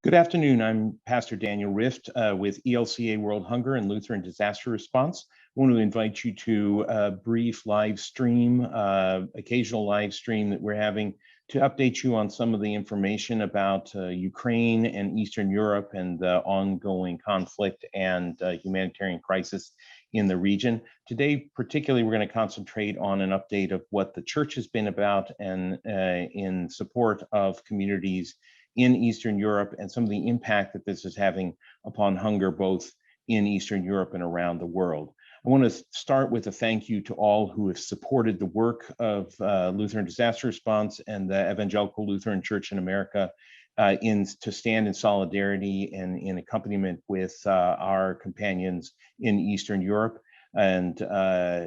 Good afternoon. I'm Pastor Daniel Rift with ELCA World Hunger and Lutheran Disaster Response. I want to invite you to a brief live stream, occasional live stream that we're having to update you on some of the information about Ukraine and Eastern Europe and the ongoing conflict and humanitarian crisis in the region. Today, particularly, we're going to concentrate on an update of what the church has been about and in support of communities in Eastern Europe and some of the impact that this is having upon hunger both in Eastern Europe and around the world. I want to start with a thank you to all who have supported the work of Lutheran Disaster Response and the Evangelical Lutheran Church in America to stand in solidarity and in accompaniment with our companions in Eastern Europe. And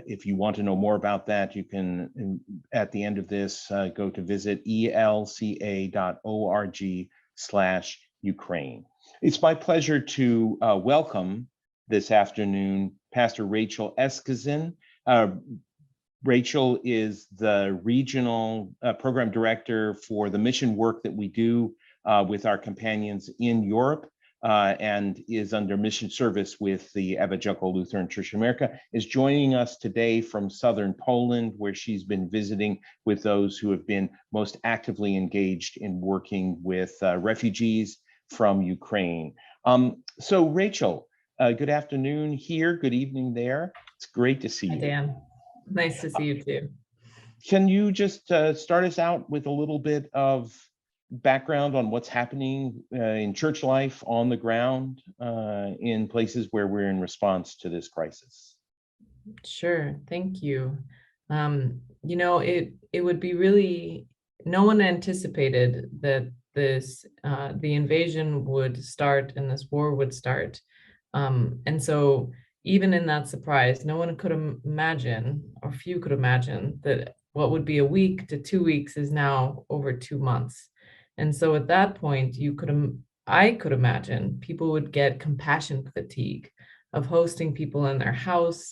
if you want to know more about that, you can, at the end of this, go to visit elca.org/Ukraine. It's my pleasure to welcome this afternoon Pastor Rachel Eskesen. Rachel is the regional program director for the mission work that we do with our companions in Europe. And is under mission service with the Evangelical Lutheran Church in America, is joining us today from southern Poland, where she's been visiting with those who have been most actively engaged in working with refugees from Ukraine. So Rachel, good afternoon here, good evening there. It's great to see you. Hi, Dan. Nice to see you too. Can you just start us out with a little bit of background on what's happening in church life on the ground in places where we're in response to this crisis? Sure, thank you. It would be really, no one anticipated that the invasion would start and this war would start. And so even in that surprise, no one could imagine, or few could imagine, that what would be a week to 2 weeks is now over 2 months. And so at that point, I could imagine people would get compassion fatigue of hosting people in their house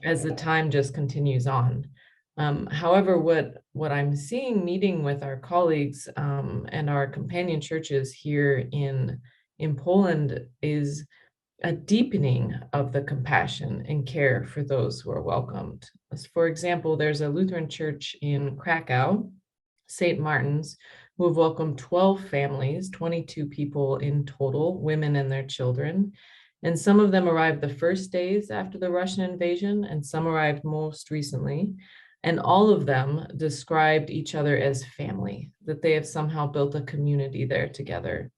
as the time just continues on. However, what I'm seeing meeting with our colleagues and our companion churches here in Poland is a deepening of the compassion and care for those who are welcomed. For example, there's a Lutheran church in Krakow, St. Martin's, who have welcomed 12 families, 22 people in total, women and their children. And some of them arrived the first days after the Russian invasion, and some arrived most recently. And all of them described each other as family, that they have somehow built a community there together.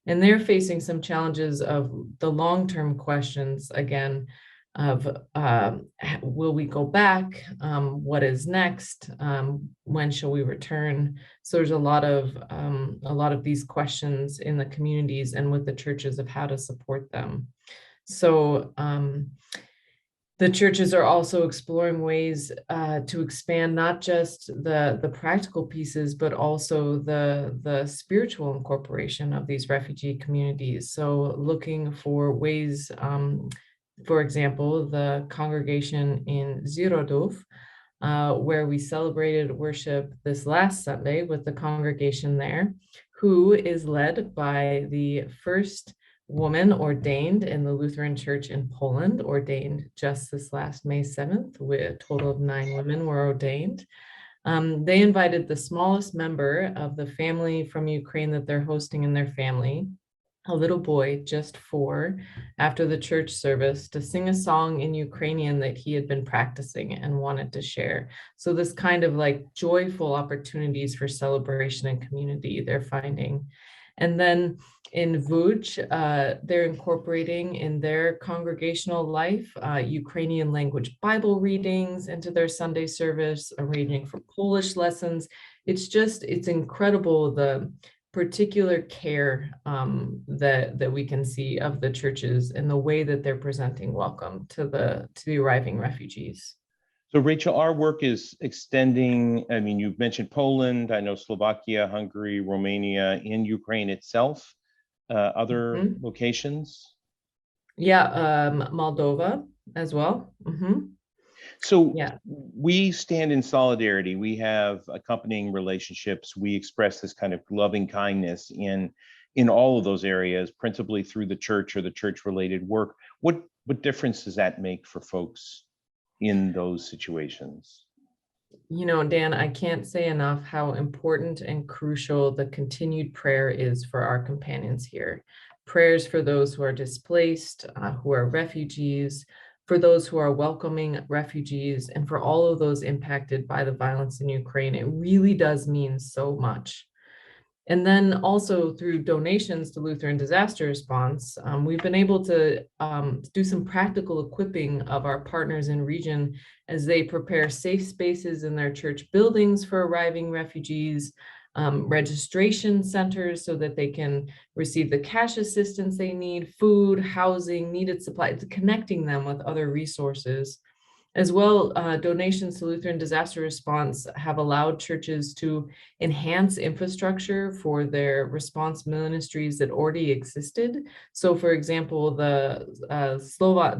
And they're facing some challenges of the long-term questions, again, of will we go back? What is next? When shall we return? So there's a lot of these questions in the communities and with the churches of how to support them. So the churches are also exploring ways to expand not just the practical pieces, but also the spiritual incorporation of these refugee communities. So looking for ways. For example, the congregation in Zirodów, where we celebrated worship this last Sunday with the congregation there, who is led by the first woman ordained in the Lutheran Church in Poland, ordained just this last May 7th, with a total of 9 women were ordained. They invited the smallest member of the family from Ukraine that they're hosting in their family, a little boy, just 4, after the church service, to sing a song in Ukrainian that he had been practicing and wanted to share. So this kind of like joyful opportunities for celebration and community they're finding. And then in Vuj, they're incorporating in their congregational life Ukrainian language Bible readings into their Sunday service, arranging for Polish lessons. It's incredible the particular care that we can see of the churches and the way that they're presenting welcome to the arriving refugees. So Rachel, our work is extending, I mean, you've mentioned Poland, I know Slovakia, Hungary, Romania, in Ukraine itself, other locations? Yeah, Moldova as well. So we stand in solidarity. We have accompanying relationships. We express this kind of loving kindness in in all of those areas, principally through the church or the church-related work. What difference does that make for folks in those situations? You know, Dan, I can't say enough how important and crucial the continued prayer is for our companions here. Prayers for those who are displaced, who are refugees, for those who are welcoming refugees, and for all of those impacted by the violence in Ukraine. It really does mean so much. And then also through donations to Lutheran Disaster Response, we've been able to do some practical equipping of our partners in region as they prepare safe spaces in their church buildings for arriving refugees, registration centers so that they can receive the cash assistance they need, food, housing, needed supplies, connecting them with other resources. As well, donations to Lutheran Disaster Response have allowed churches to enhance infrastructure for their response ministries that already existed. So, for example, the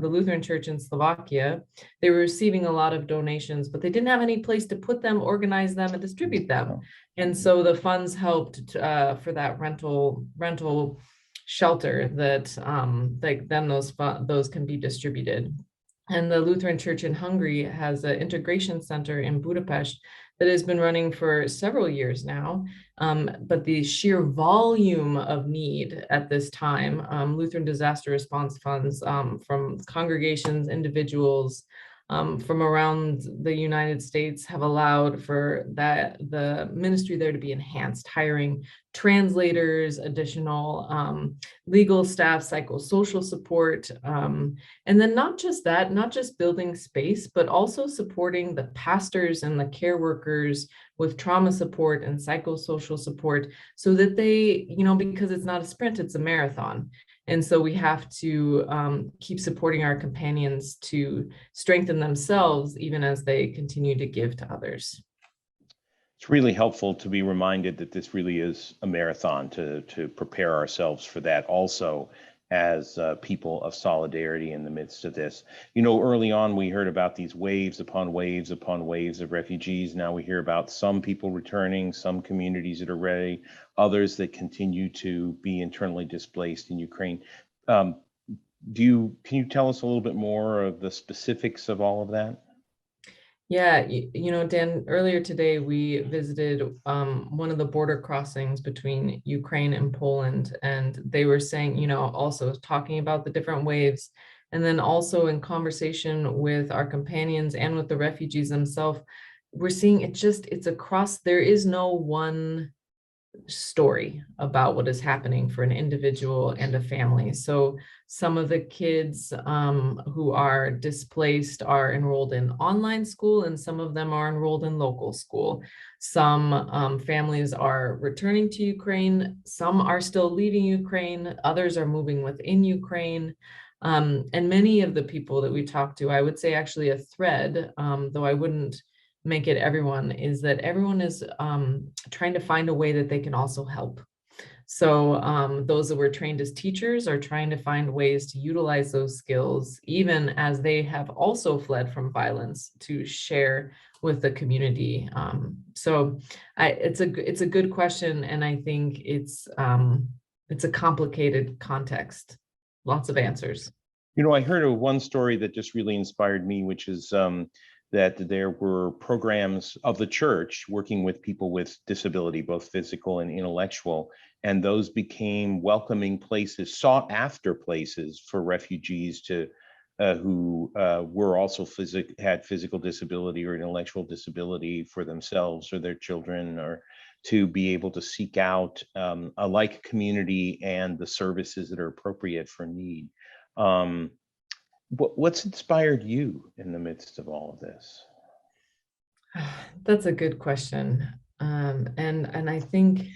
Lutheran Church in Slovakia, they were receiving a lot of donations, but they didn't have any place to put them, organize them, and distribute them. And so the funds helped for that rental shelter that then those can be distributed. And the Lutheran Church in Hungary has an integration center in Budapest that has been running for several years now. But the sheer volume of need at this time, Lutheran Disaster Response funds from congregations, individuals, from around the United States have allowed for the ministry there to be enhanced, hiring translators, additional legal staff, psychosocial support, and then not just that, not just building space, but also supporting the pastors and the care workers with trauma support and psychosocial support so that they, because it's not a sprint, it's a marathon. And so we have to keep supporting our companions to strengthen themselves, even as they continue to give to others. It's really helpful to be reminded that this really is a marathon, to prepare ourselves for that also as people of solidarity in the midst of this. Early on, we heard about these waves upon waves upon waves of refugees. Now we hear about some people returning, some communities that are ready, others that continue to be internally displaced in Ukraine. Can you tell us a little bit more of the specifics of all of that? Yeah, Dan, earlier today we visited one of the border crossings between Ukraine and Poland, and they were saying, also talking about the different waves, and then also in conversation with our companions and with the refugees themselves, we're seeing it's across, there is no one story about what is happening for an individual and a family. So some of the kids who are displaced are enrolled in online school, and some of them are enrolled in local school. Some families are returning to Ukraine. Some are still leaving Ukraine. Others are moving within Ukraine. And many of the people that we talked to, I would say actually a thread, though I wouldn't make it everyone, is that everyone is trying to find a way that they can also help. So those that were trained as teachers are trying to find ways to utilize those skills, even as they have also fled from violence, to share with the community. It's a good question, and I think it's a complicated context. Lots of answers. I heard of one story that just really inspired me, which is that there were programs of the church working with people with disability, both physical and intellectual, and those became welcoming places, sought after places for refugees who were also had physical disability or intellectual disability for themselves or their children, or to be able to seek out a like community and the services that are appropriate for need. What's inspired you in the midst of all of this? That's a good question. And I think,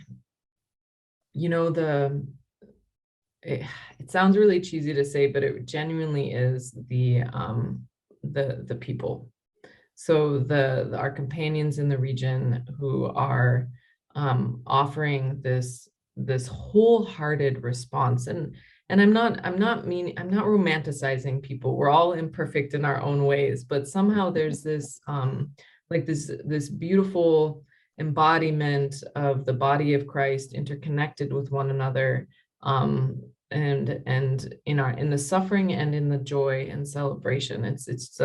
it sounds really cheesy to say, but it genuinely is the people. So our companions in the region who are offering this wholehearted response. And I'm not romanticizing people. We're all imperfect in our own ways, but somehow there's this this beautiful embodiment of the body of Christ interconnected with one another, and in the suffering and in the joy and celebration. It's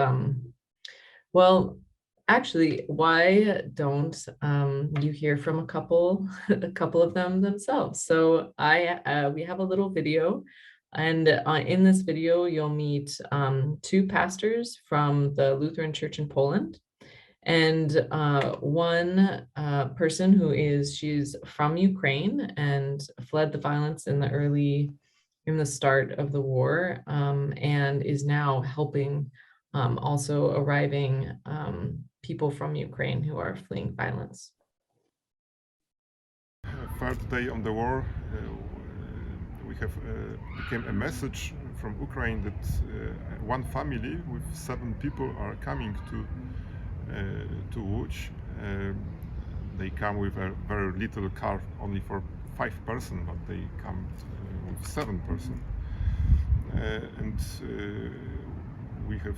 well, actually, why don't you hear from a couple of them themselves? So we have a little video, and in this video you'll meet two pastors from the Lutheran Church in Poland, and one person she's from Ukraine and fled the violence in the start of the war, and is now helping also arriving people from Ukraine who are fleeing violence. Third day on the war, we have became a message from Ukraine that one family with 7 people are coming to Łódź. They come with a very little car, only for 5 persons, but they come with 7 persons. And we have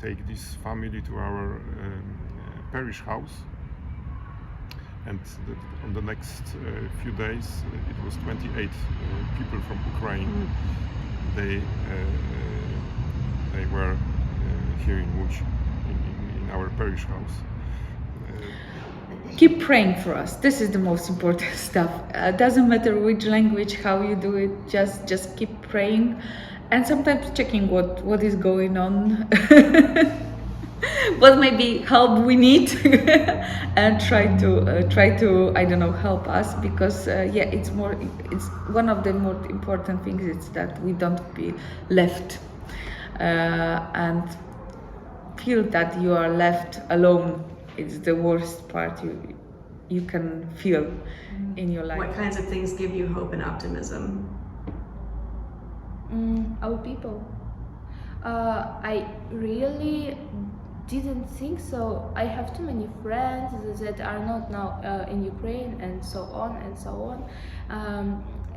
take this family to our parish house. And on the next few days, it was 28 people from Ukraine. They were here in Łódź, in our parish house. Keep praying for us. This is the most important stuff. Doesn't matter which language, how you do it. Just keep praying, and sometimes checking what is going on. What maybe help we need, and try to I don't know, help us, because it's one of the more important things is that we don't be left and feel that you are left alone. It's the worst part you can feel in your life. What kinds of things give you hope and optimism? Our people. I really didn't think so. I have too many friends that are not now in Ukraine, and so on and so on.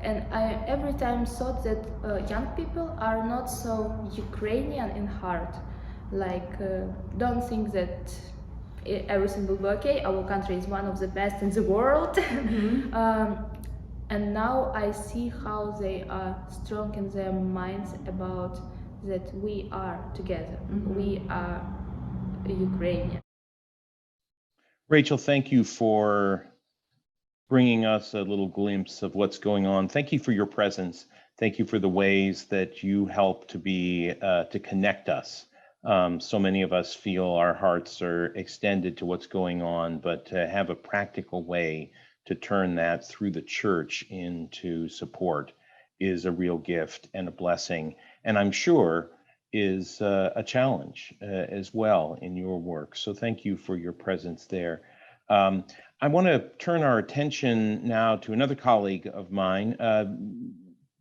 And I every time thought that young people are not so Ukrainian in heart. Like, don't think that everything will be okay. Our country is one of the best in the world. And now I see how they are strong in their minds about that we are together. We are Ukrainian. Rachel, thank you for bringing us a little glimpse of what's going on. Thank you for your presence. Thank you for the ways that you help to connect us. So many of us feel our hearts are extended to what's going on, but to have a practical way to turn that through the church into support is a real gift and a blessing, and I'm sure is a challenge as well in your work. So thank you for your presence there. I want to turn our attention now to another colleague of mine,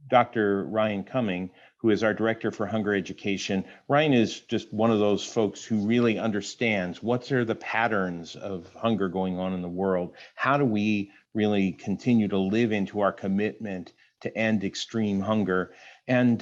Dr. Ryan Cumming, who is our Director for Hunger Education. Ryan is just one of those folks who really understands what are the patterns of hunger going on in the world. How do we really continue to live into our commitment to end extreme hunger? And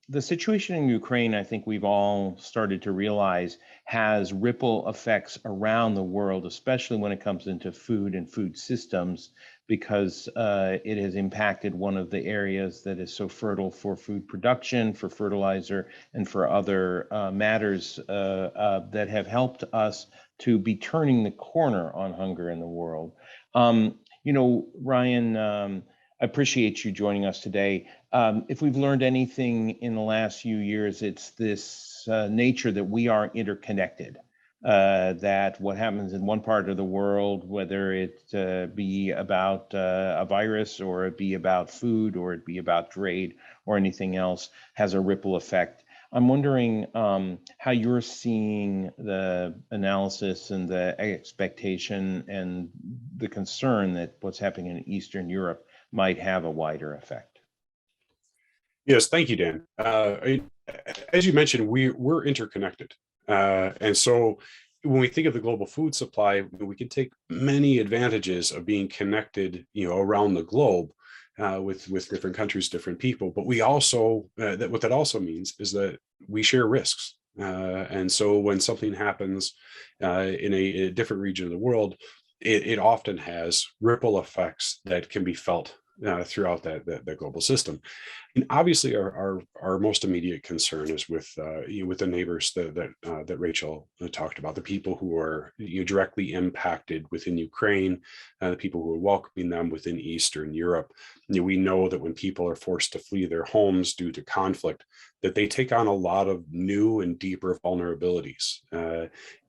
the situation in Ukraine, I think we've all started to realize, has ripple effects around the world, especially when it comes into food and food systems, because it has impacted one of the areas that is so fertile for food production, for fertilizer, and for other matters that have helped us to be turning the corner on hunger in the world. Ryan, I appreciate you joining us today. If we've learned anything in the last few years, it's this nature that we are interconnected, that what happens in one part of the world, whether it be about a virus, or it be about food, or it be about trade, or anything else, has a ripple effect. I'm wondering how you're seeing the analysis and the expectation and the concern that what's happening in Eastern Europe might have a wider effect. Yes, thank you, Dan. As you mentioned, we're interconnected. And so when we think of the global food supply, we can take many advantages of being connected, around the globe with different countries, different people. But we also, what that also means is that we share risks. And so when something happens in a different region of the world, it often has ripple effects that can be felt throughout that global system. And obviously, our most immediate concern is with with the neighbors that Rachel talked about, the people who are directly impacted within Ukraine, the people who are welcoming them within Eastern Europe. We know that when people are forced to flee their homes due to conflict, that they take on a lot of new and deeper vulnerabilities,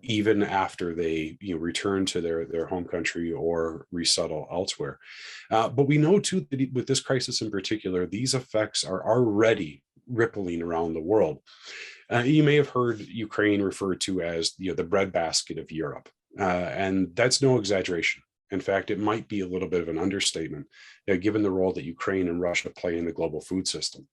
even after they return to their home country or resettle elsewhere. But we know too that with this crisis in particular, these effects are already rippling around the world. You may have heard Ukraine referred to as the breadbasket of Europe, and that's no exaggeration. In fact, it might be a little bit of an understatement, given the role that Ukraine and Russia play in the global food system.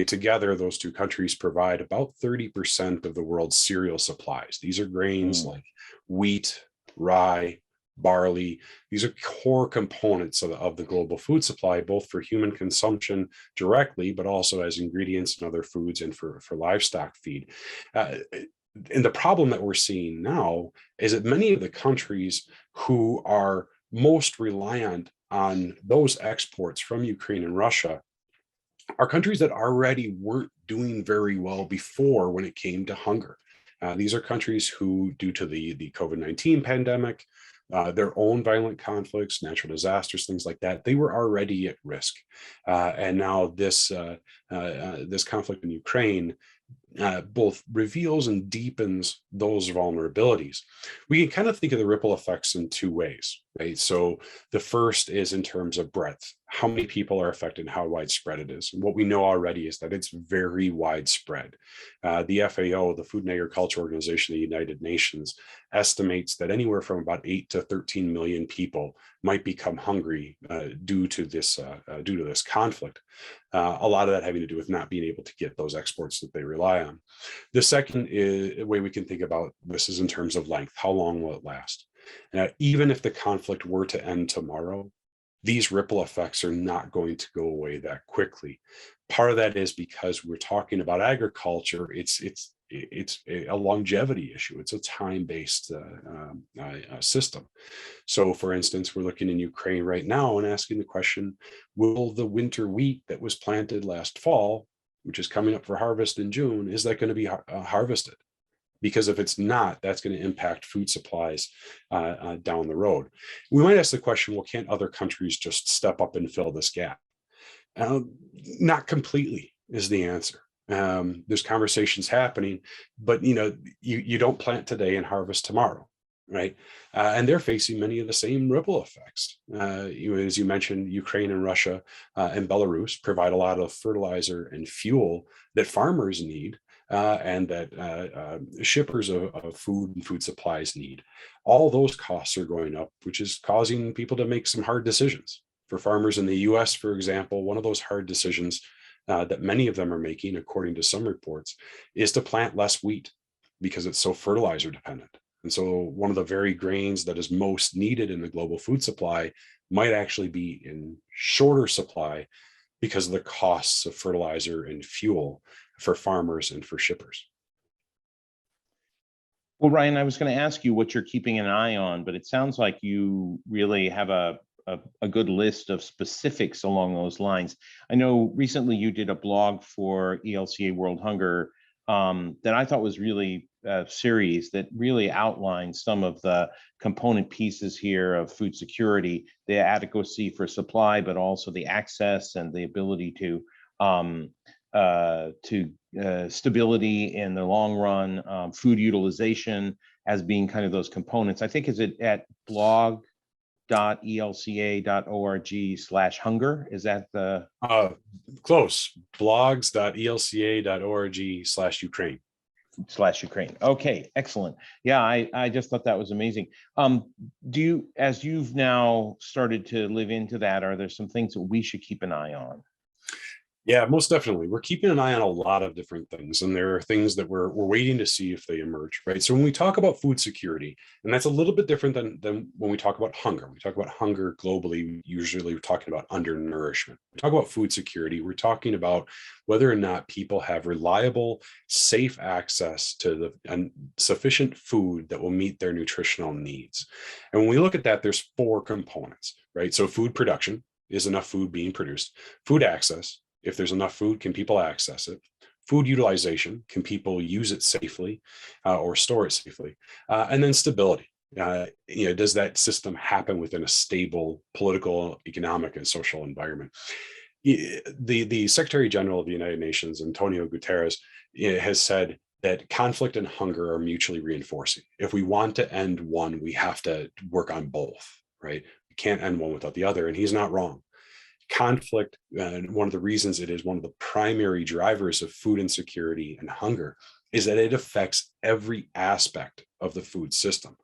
Together, those two countries provide about 30% of the world's cereal supplies. These are grains like wheat, rye, barley. These are core components of the global food supply, both for human consumption directly, but also as ingredients in other foods and for livestock feed. And the problem that we're seeing now is that many of the countries who are most reliant on those exports from Ukraine and Russia are countries that already weren't doing very well before when it came to hunger. These are countries who, due to the COVID-19 pandemic, their own violent conflicts, natural disasters, things like that, they were already at risk. And now this conflict in Ukraine both reveals and deepens those vulnerabilities. We can kind of think of the ripple effects in two ways, right? So the first is in terms of breadth. How many people are affected and how widespread it is. And what we know already is that it's very widespread. The FAO, the Food and Agriculture Organization of the United Nations, estimates that anywhere from about 8 to 13 million people might become hungry due to this conflict. A lot of that having to do with not being able to get those exports that they rely on. The second way we can think about this is in terms of length. How long will it last? Even if the conflict were to end tomorrow, these ripple effects are not going to go away that quickly. Part of that is because we're talking about agriculture. It's a longevity issue. It's a time-based system. So, for instance, we're looking in Ukraine right now and asking the question, will the winter wheat that was planted last fall, which is coming up for harvest in June, is that going to be harvested? Because if it's not, that's going to impact food supplies down the road. We might ask the question, well, can't other countries just step up and fill this gap? Not completely is the answer. There's conversations happening, but you don't plant today and harvest tomorrow, right? And they're facing many of the same ripple effects. As you mentioned, Ukraine and Russia and Belarus provide a lot of fertilizer and fuel that farmers need. And that shippers of food and food supplies need. All those costs are going up, which is causing people to make some hard decisions. For farmers in the US, for example, one of those hard decisions that many of them are making, according to some reports, is to plant less wheat because it's so fertilizer dependent. And so one of the very grains that is most needed in the global food supply might actually be in shorter supply because of the costs of fertilizer and fuel for farmers and for shippers. Well, Ryan, I was going to ask you what you're keeping an eye on, but it sounds like you really have a good list of specifics along those lines. I know recently you did a blog for ELCA World Hunger that I thought was really a series that really outlined some of the component pieces here of food security, the adequacy for supply, but also the access and the ability to stability in the long run, food utilization as being kind of those components. I think is it at blog.elca.org/hunger? Is that the close? blogs.elca.org/Ukraine. /Ukraine. Okay, excellent. Yeah, I just thought that was amazing. Do you, as you've now started to live into that, are there some things that we should keep an eye on? Yeah, most definitely. We're keeping an eye on a lot of different things, and there are things that we're waiting to see if they emerge, right? So when we talk about food security, and that's a little bit different than when we talk about hunger. We talk about hunger globally, usually we're talking about undernourishment. We talk about food security, we're talking about whether or not people have reliable, safe access to sufficient food that will meet their nutritional needs. And when we look at that, there's four components, right? So food production, is enough food being produced? Food access, if there's enough food, can people access it? Food utilization, can people use it safely or store it safely? And then stability. Does that system happen within a stable political, economic, and social environment? The Secretary General of the United Nations, Antonio Guterres, has said that conflict and hunger are mutually reinforcing. If we want to end one, we have to work on both, right? We can't end one without the other, and he's not wrong. Conflict, and one of the reasons it is one of the primary drivers of food insecurity and hunger, is that it affects every aspect of the food system.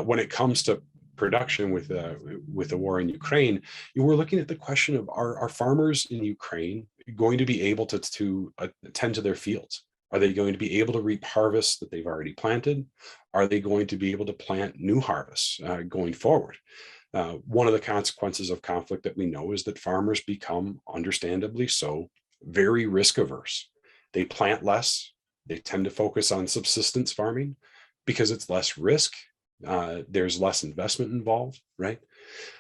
When it comes to production with the war in Ukraine, we're looking at the question of are farmers in Ukraine going to be able to attend to their fields? Are they going to be able to reap harvests that they've already planted? Are they going to be able to plant new harvests going forward? One of the consequences of conflict that we know is that farmers become, understandably so, very risk averse. They plant less. They tend to focus on subsistence farming because it's less risk. There's less investment involved, right?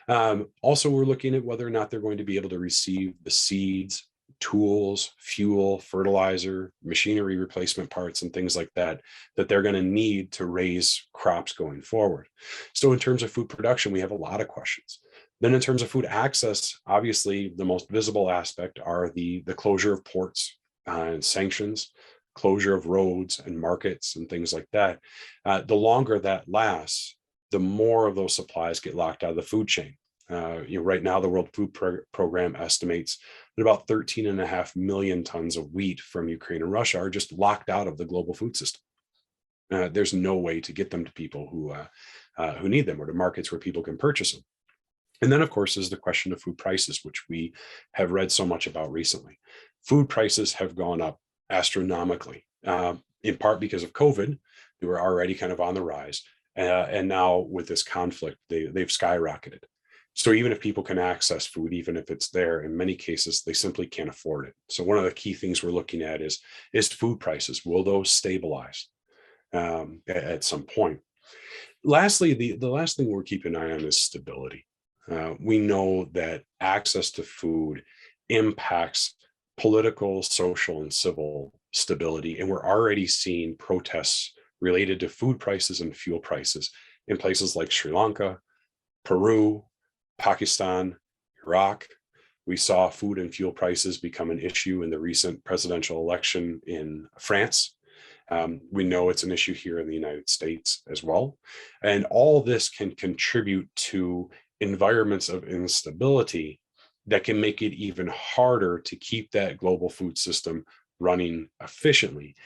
Also, we're looking at whether or not they're going to be able to receive the seeds, tools, fuel, fertilizer, machinery replacement parts, and things like that they're going to need to raise crops going forward. So in terms of food production, we have a lot of questions. Then in terms of food access, obviously the most visible aspect are the closure of ports and sanctions, closure of roads and markets and things like that. The longer that lasts, the more of those supplies get locked out of the food chain. Right now, the World Food Program estimates that about 13.5 million tons of wheat from Ukraine and Russia are just locked out of the global food system. There's no way to get them to people who need them, or to markets where people can purchase them. And then, of course, is the question of food prices, which we have read so much about recently. Food prices have gone up astronomically, in part because of COVID. They were already kind of on the rise. And now with this conflict, they've skyrocketed. So even if people can access food, even if it's there, in many cases, they simply can't afford it. So one of the key things we're looking at is food prices. Will those stabilize at some point? Lastly, the last thing we're keeping an eye on is stability. We know that access to food impacts political, social, and civil stability. And we're already seeing protests related to food prices and fuel prices in places like Sri Lanka, Peru, Pakistan, Iraq. We saw food and fuel prices become an issue in the recent presidential election in France. We know it's an issue here in the United States as well. And all this can contribute to environments of instability that can make it even harder to keep that global food system running efficiently,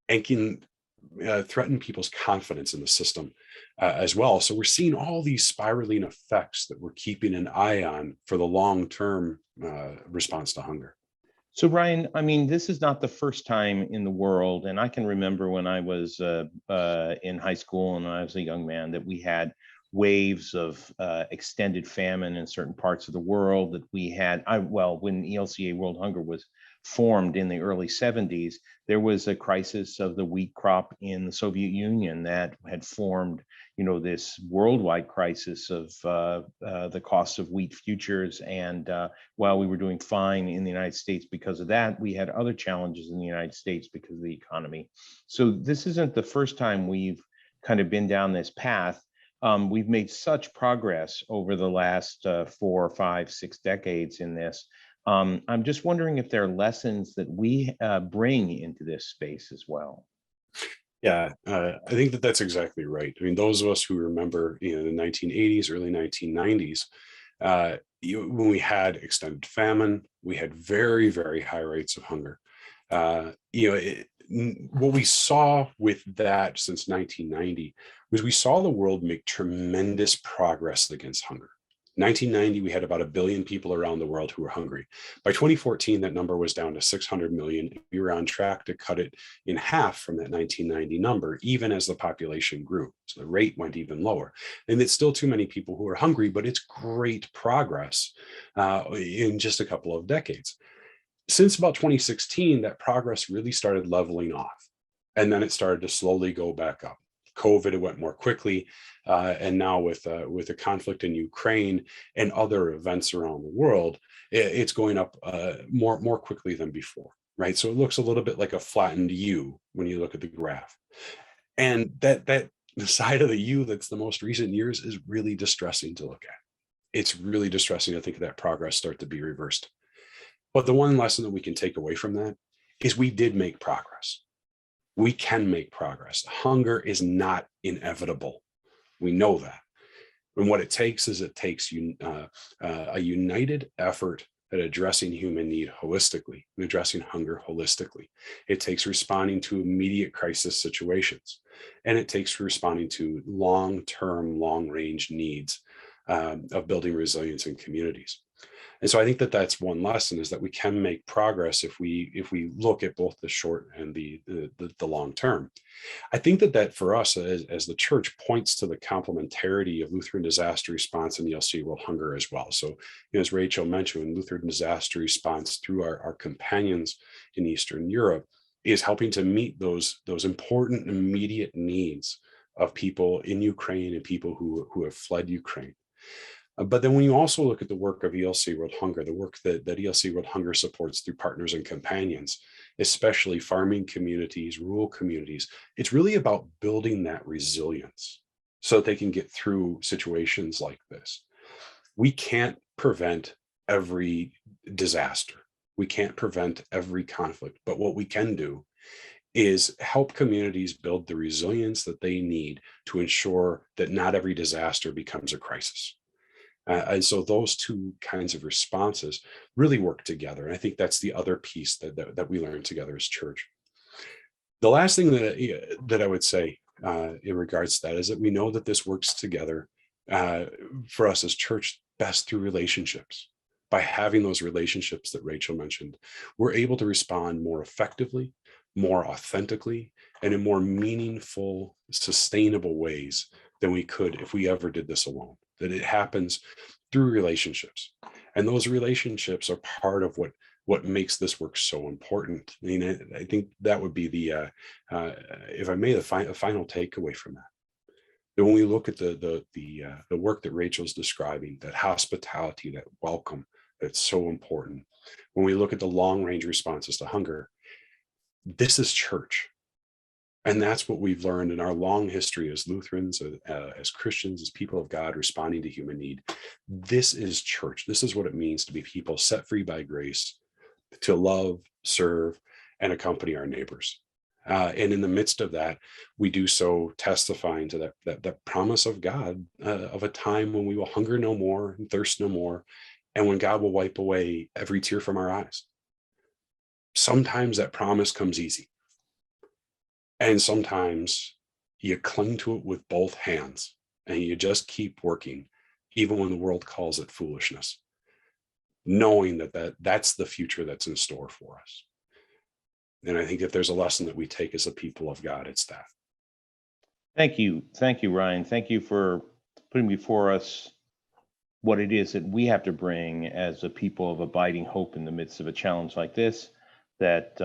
and can threaten people's confidence in the system as well. So we're seeing all these spiraling effects that we're keeping an eye on for the long-term response to hunger. So Ryan, I mean, this is not the first time in the world, and I can remember when I was in high school and when I was a young man, that we had waves of extended famine in certain parts of the world. That we had, when ELCA World Hunger was formed in the early 70s, there was a crisis of the wheat crop in the Soviet Union that had formed, this worldwide crisis of the cost of wheat futures. And while we were doing fine in the United States because of that, we had other challenges in the United States because of the economy. So this isn't the first time we've kind of been down this path. We've made such progress over the last 4, 5, 6 decades in this. I'm just wondering if there are lessons that we bring into this space as well. Yeah, I think that's exactly right. I mean, those of us who remember, the 1980s, early 1990s, when we had extended famine, we had very, very high rates of hunger. What we saw with that since 1990 was we saw the world make tremendous progress against hunger. 1990, we had about 1 billion people around the world who were hungry. By 2014, that number was down to 600 million. We were on track to cut it in half from that 1990 number, even as the population grew. So the rate went even lower. And it's still too many people who are hungry, but it's great progress in just a couple of decades. Since about 2016, that progress really started leveling off. And then it started to slowly go back up. COVID, it went more quickly. And now with the conflict in Ukraine and other events around the world, it's going up more quickly than before, right? So it looks a little bit like a flattened U when you look at the graph. And that the side of the U that's the most recent years is really distressing to look at. It's really distressing to think that progress start to be reversed. But the one lesson that we can take away from that is we did make progress. We can make progress. Hunger is not inevitable. We know that. And what it takes is it takes a united effort at addressing human need holistically, and addressing hunger holistically. It takes responding to immediate crisis situations, and it takes responding to long-term, long-range needs of building resilience in communities. And so I think that that's one lesson, is that we can make progress if we look at both the short and the long term. I think that for us as the church points to the complementarity of Lutheran Disaster Response and ELCA World Hunger as well. So, as Rachel mentioned, Lutheran Disaster Response through our companions in Eastern Europe is helping to meet those important immediate needs of people in Ukraine and people who have fled Ukraine. But then when you also look at the work of ELCA World Hunger, the work that ELCA World Hunger supports through partners and companions, especially farming communities, rural communities, it's really about building that resilience so that they can get through situations like this. We can't prevent every disaster. We can't prevent every conflict, but what we can do is help communities build the resilience that they need to ensure that not every disaster becomes a crisis. And so those two kinds of responses really work together. And I think that's the other piece that we learn together as church. The last thing that I would say in regards to that is that we know that this works together for us as church best through relationships. By having those relationships that Rachel mentioned, we're able to respond more effectively, more authentically, and in more meaningful, sustainable ways than we could if we ever did this alone. That it happens through relationships. And those relationships are part of what makes this work so important. I mean, I think that would be the, if I may, a final takeaway from that. That when we look at the work that Rachel's describing, that hospitality, that welcome, that's so important. When we look at the long-range responses to hunger, this is church. And that's what we've learned in our long history as Lutherans, as Christians, as people of God responding to human need. This is church. This is what it means to be people set free by grace, to love, serve, and accompany our neighbors. And in the midst of that, we do so testifying to that promise of God of a time when we will hunger no more and thirst no more, and when God will wipe away every tear from our eyes. Sometimes that promise comes easy. And sometimes you cling to it with both hands and you just keep working, even when the world calls it foolishness, knowing that's the future that's in store for us. And I think if there's a lesson that we take as a people of God, it's that. Thank you. Thank you, Ryan. Thank you for putting before us what it is that we have to bring as a people of abiding hope in the midst of a challenge like this, that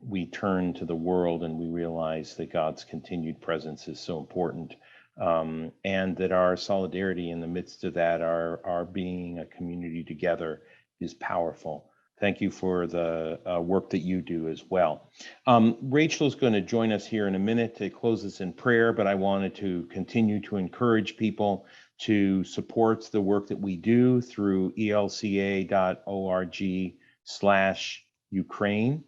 we turn to the world and we realize that God's continued presence is so important, and that our solidarity in the midst of that, our being a community together, is powerful. Thank you for the work that you do as well. Rachel's going to join us here in a minute to close us in prayer, but I wanted to continue to encourage people to support the work that we do through elca.org/Ukraine.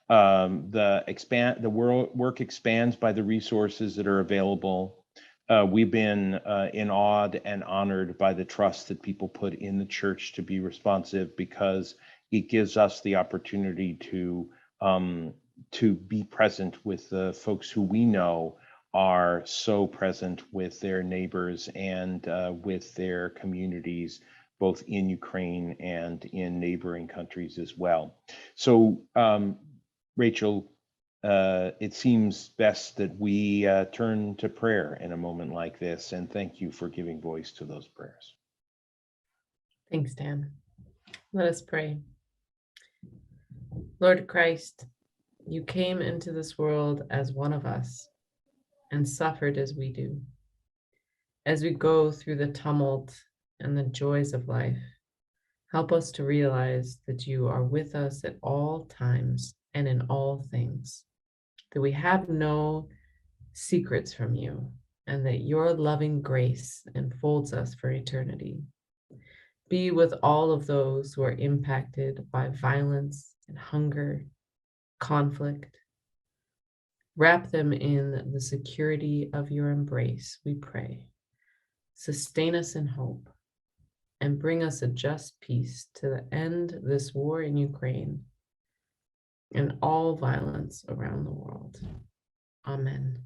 The work expands by the resources that are available. We've been awed and honored by the trust that people put in the church to be responsive, because it gives us the opportunity to be present with the folks who we know are so present with their neighbors and with their communities, both in Ukraine and in neighboring countries as well. So, Rachel, it seems best that we turn to prayer in a moment like this, and thank you for giving voice to those prayers. Thanks, Dan. Let us pray. Lord Christ, you came into this world as one of us and suffered as we do. As we go through the tumult and the joys of life, help us to realize that you are with us at all times and in all things, that we have no secrets from you, and that your loving grace enfolds us for eternity. Be with all of those who are impacted by violence and hunger, conflict. Wrap them in the security of your embrace, we pray. Sustain us in hope and bring us a just peace to end this war in Ukraine and all violence around the world. Amen.